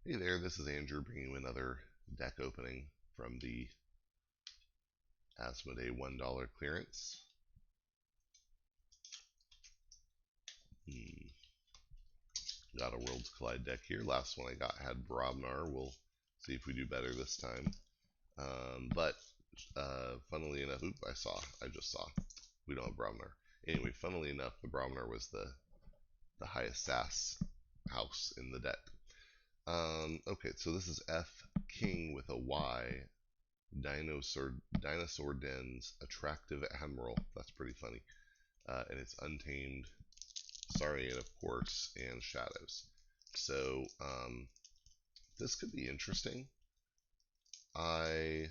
Hey there, this is Andrew bringing you another deck opening from the Asmodee $1 clearance. Got a Worlds Collide deck here. Last one I got had Brobnar. We'll see if we do better this time. Funnily enough, I just saw. We don't have Brobnar. Anyway, funnily enough, the Brobnar was the highest SAS house in the deck. Okay, so this is F Kyng with a Y. Dinosaurden's Attractive Admiral. That's pretty funny. And it's Untamed, Saurian, of course, and Shadows. So this could be interesting. Anytime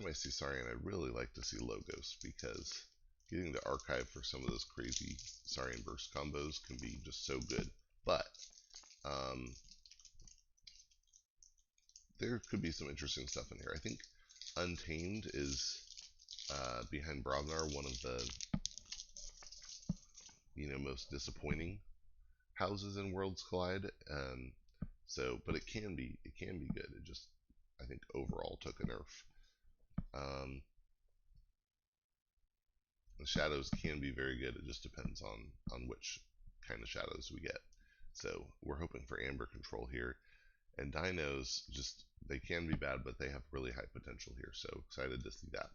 I see Saurian, I really like to see logos because getting the archive for some of those crazy Saurian burst combos can be just so good. But there could be some interesting stuff in here. I think Untamed is behind Brobnar one of the most disappointing houses in Worlds Collide. But it can be good. It just, I think, overall took a nerf. The shadows can be very good. It just depends on which kind of shadows we get. So we're hoping for amber control here. And dinos, they can be bad, but they have really high potential here. So excited to see that.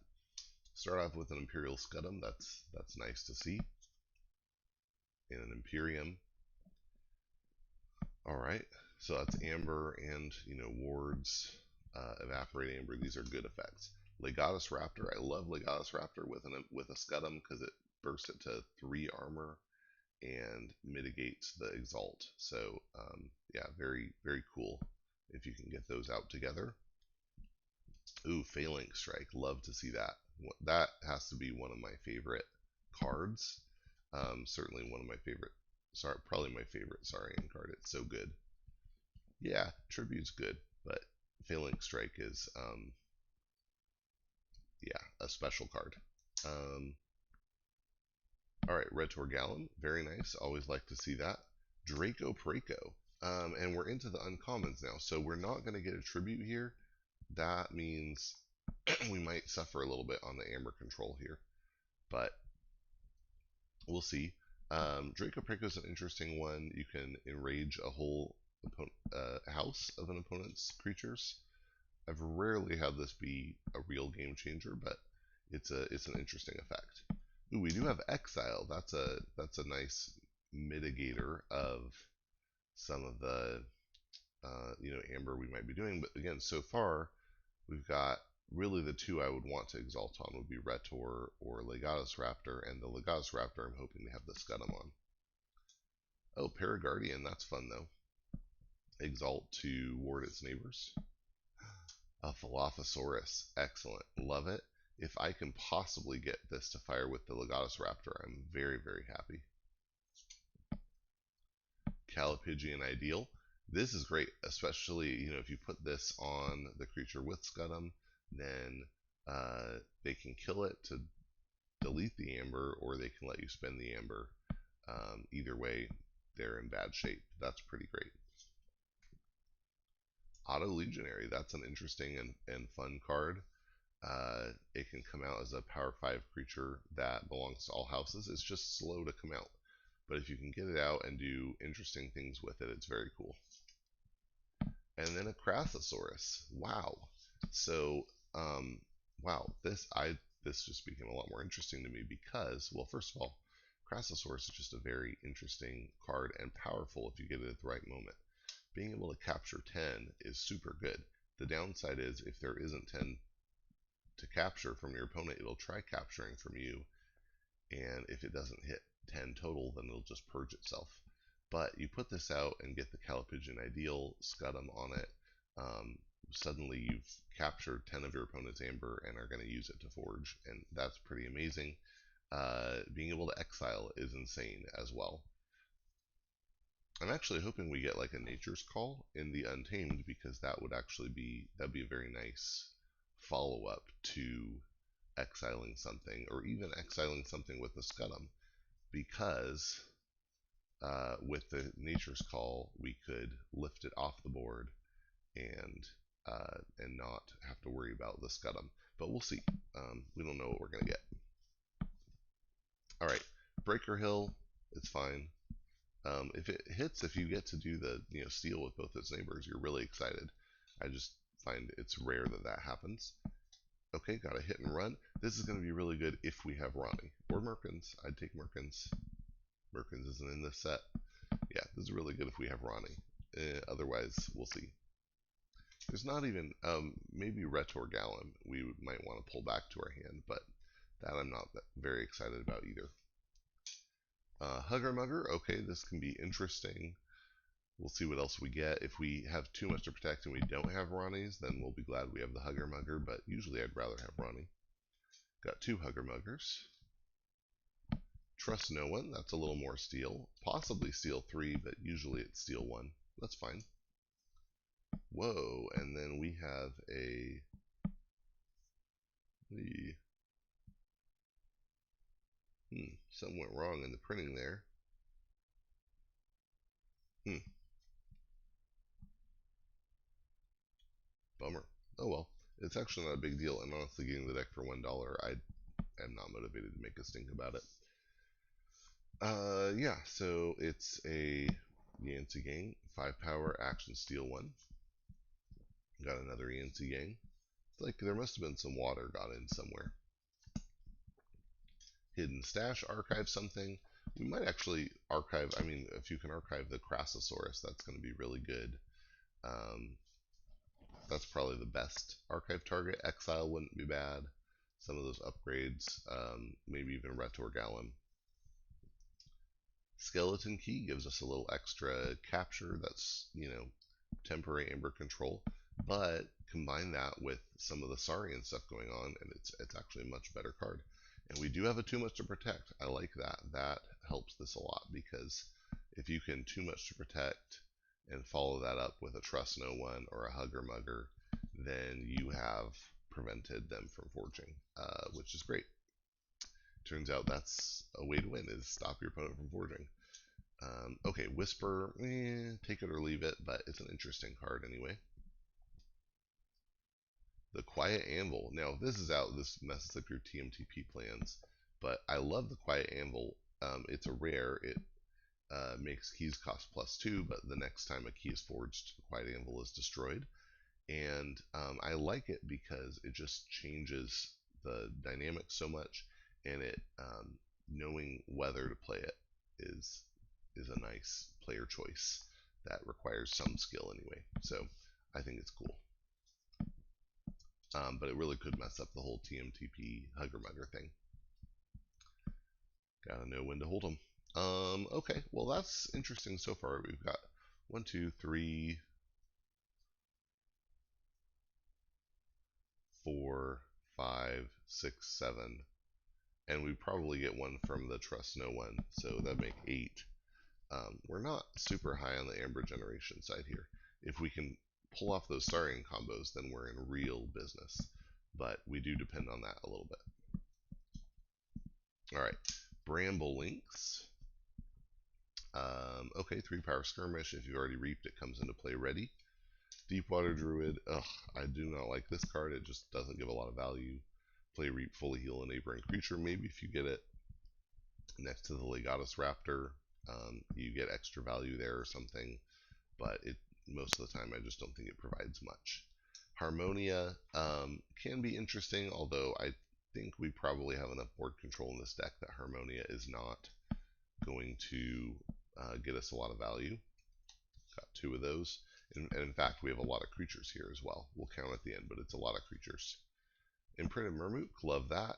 Start off with an Imperial Scudam. That's nice to see. And an Imperium. Alright, so that's Amber and, wards, Evaporate Amber. These are good effects. Legatus Raptor. I love Legatus Raptor with a Scudam because it bursts it to 3 armor and mitigates the Exalt. So, yeah, very, very cool if you can get those out together. Ooh, Phalanx Strike. Love to see that. That has to be one of my favorite cards. Certainly one of my favorite. Probably my favorite Saurian card. It's so good. Yeah, Tribute's good, but Phalanx Strike is, yeah, a special card. Alright, Red Torgalum, very nice. Always like to see that. Draco Praco. And we're into the uncommons now, so we're not going to get a Tribute here. That means we might suffer a little bit on the Amber control here, but we'll see. Draco Praco is an interesting one. You can enrage a whole house of an opponent's creatures. I've rarely had this be a real game changer, but it's an interesting effect. Ooh, we do have Exile. That's a nice mitigator of some of the Amber we might be doing. But again, so far we've got really the two I would want to Exalt on would be Retor or Legatus Raptor, and the Legatus Raptor I'm hoping to have the Scudam on. Oh, Paraguardian, that's fun though. Exalt to ward its neighbors. A Dilophosaurus, excellent, love it. If I can possibly get this to fire with the Legatus Raptor, I'm very, very happy. Calipigian Ideal. This is great, especially if you put this on the creature with Scudam, then they can kill it to delete the Amber, or they can let you spend the Amber. Either way, they're in bad shape. That's pretty great. Auto Legionary, that's an interesting and fun card. It can come out as a power 5 creature that belongs to all houses. It's just slow to come out. But if you can get it out and do interesting things with it, it's very cool. And then a Crassosaurus. Wow. So, wow, this just became a lot more interesting to me because, well, first of all, Crassosaurus is just a very interesting card and powerful if you get it at the right moment. Being able to capture 10 is super good. The downside is if there isn't 10 to capture from your opponent, it'll try capturing from you, and if it doesn't hit 10 total, then it'll just purge itself. But you put this out and get the Calipigian Ideal Scudam on it, suddenly you've captured 10 of your opponent's Amber and are going to use it to forge, and that's pretty amazing. Being able to exile is insane as well. I'm actually hoping we get like a Nature's Call in the Untamed, because that'd be a very nice follow-up to exiling something, or even exiling something with the Scudam, because with the Nature's Call, we could lift it off the board and not have to worry about the Scudam. But we'll see. We don't know what we're going to get. All right, Breaker Hill, it's fine. If it hits, if you get to do the steal with both its neighbors, you're really excited. I just find it's rare that that happens. Okay, got a hit and run. This is going to be really good if we have Ronnie or Merkins. I'd take Merkins. Merkins isn't in this set. Yeah, this is really good if we have Ronnie. Otherwise, we'll see. There's not even, maybe Retor Gallum we might want to pull back to our hand, but that I'm not very excited about either. Hugger Mugger, okay, this can be interesting. We'll see what else we get. If we have too much to protect and we don't have Ronnies, then we'll be glad we have the Hugger Mugger, but usually I'd rather have Ronnie. Got 2 Hugger Muggers. Trust no one, that's a little more steel. Possibly steel 3, but usually it's steel 1. That's fine. Whoa, and then we have a... something went wrong in the printing there. Bummer. Oh well. It's actually not a big deal, and honestly getting the deck for $1, I am not motivated to make a stink about it. Yeah, so it's a Yancey Gang, 5 power, action steal 1. Got another Yancey Gang. It's like there must have been some water got in somewhere. Hidden Stash, archive something. We might actually archive, I mean, if you can archive the Crassosaurus, that's going to be really good. That's probably the best archive target. Exile wouldn't be bad. Some of those upgrades, maybe even Retor Gallum. Skeleton Key gives us a little extra capture that's, temporary amber control. But combine that with some of the Saurian stuff going on, and it's actually a much better card. And we do have a too much to protect. I like that. That helps this a lot, because if you can too much to protect and follow that up with a Trust No One or a Hugger Mugger, then you have prevented them from forging, which is great. Turns out that's a way to win, is stop your opponent from forging. Okay, Whisper, take it or leave it, but it's an interesting card anyway. The Quiet Anvil. Now, if this is out, this messes up your TMTP plans, but I love the Quiet Anvil. It's a rare. It makes keys cost +2, but the next time a key is forged, the Quiet Anvil is destroyed. And I like it because it just changes the dynamics so much, and it knowing whether to play it is a nice player choice that requires some skill anyway. So I think it's cool. But it really could mess up the whole TMTP Hugger Mugger thing. Gotta know when to hold them. Okay, well that's interesting so far. We've got 1, 2, 3, 4, 5, 6, 7, and we probably get one from the Trust No One, so that'd make 8. We're not super high on the Amber Generation side here. If we can pull off those Saurian combos, then we're in real business, but we do depend on that a little bit. Alright, Bramble Links. Okay, 3 power skirmish. If you've already reaped, it comes into play ready. Deepwater Druid. Ugh, I do not like this card. It just doesn't give a lot of value. Play reap, fully heal a neighboring creature. Maybe if you get it next to the Legatus Raptor, you get extra value there or something. But it most of the time, I just don't think it provides much. Harmonia can be interesting, although I think we probably have enough board control in this deck that Harmonia is not going to get us a lot of value. Got 2 of those. And in fact, we have a lot of creatures here as well. We'll count at the end, but it's a lot of creatures. Imprinted Murmook, love that.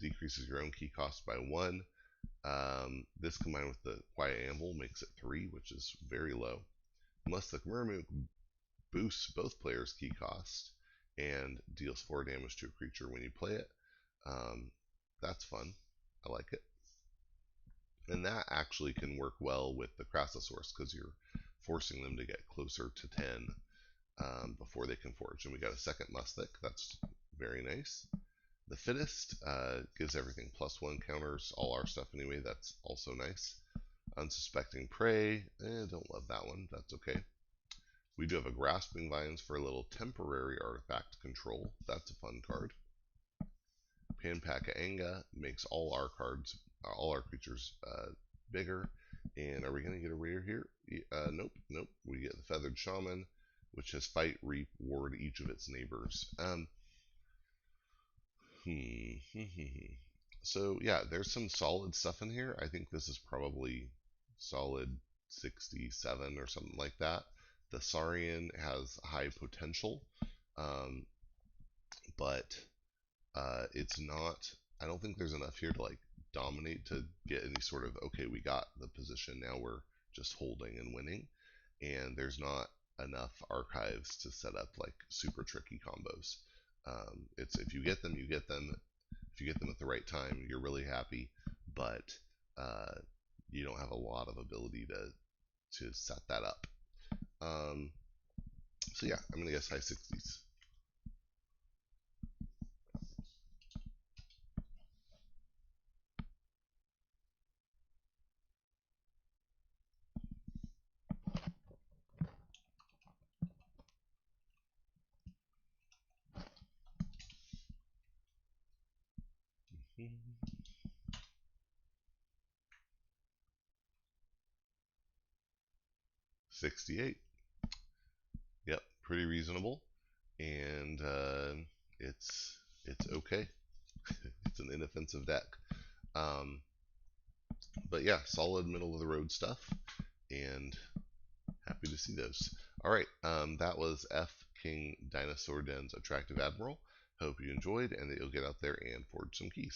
Decreases your own key cost by 1. This combined with the Quiet Anvil makes it 3, which is very low. Unless the Murmook boosts both players' key cost and deals 4 damage to a creature when you play it. That's fun. I like it. And that actually can work well with the Crassosaurus, because you're forcing them to get closer to 10 before they can forge. And we got a second Mustic. That's very nice. The Fittest gives everything +1 counters, all our stuff anyway. That's also nice. Unsuspecting Prey, don't love that one. That's okay. We do have a Grasping Vines for a little temporary artifact control. That's a fun card. Panpaka makes all our creatures bigger. And are we going to get a rare here? Nope, nope. We get the Feathered Shaman, which has Fight, Reap, Ward each of its neighbors. So yeah, there's some solid stuff in here. I think this is probably solid 67 or something like that. The Saurian has high potential, um, but it's not. I don't think there's enough here to like dominate to get any sort of okay. We got the position now. We're just holding and winning, and there's not enough archives to set up like super tricky combos. It's if you get them, you get them. If you get them at the right time, you're really happy, but uh, you don't have a lot of ability to set that up. Um, so yeah, I'm gonna guess high 60s. 68. Yep, pretty reasonable, and it's okay. It's an inoffensive deck. Um, but yeah, solid middle of the road stuff, and happy to see those. All right, that was F. Kyng Dinosaurden's Attractive Admiral. Hope you enjoyed and that you'll get out there and forge some keys.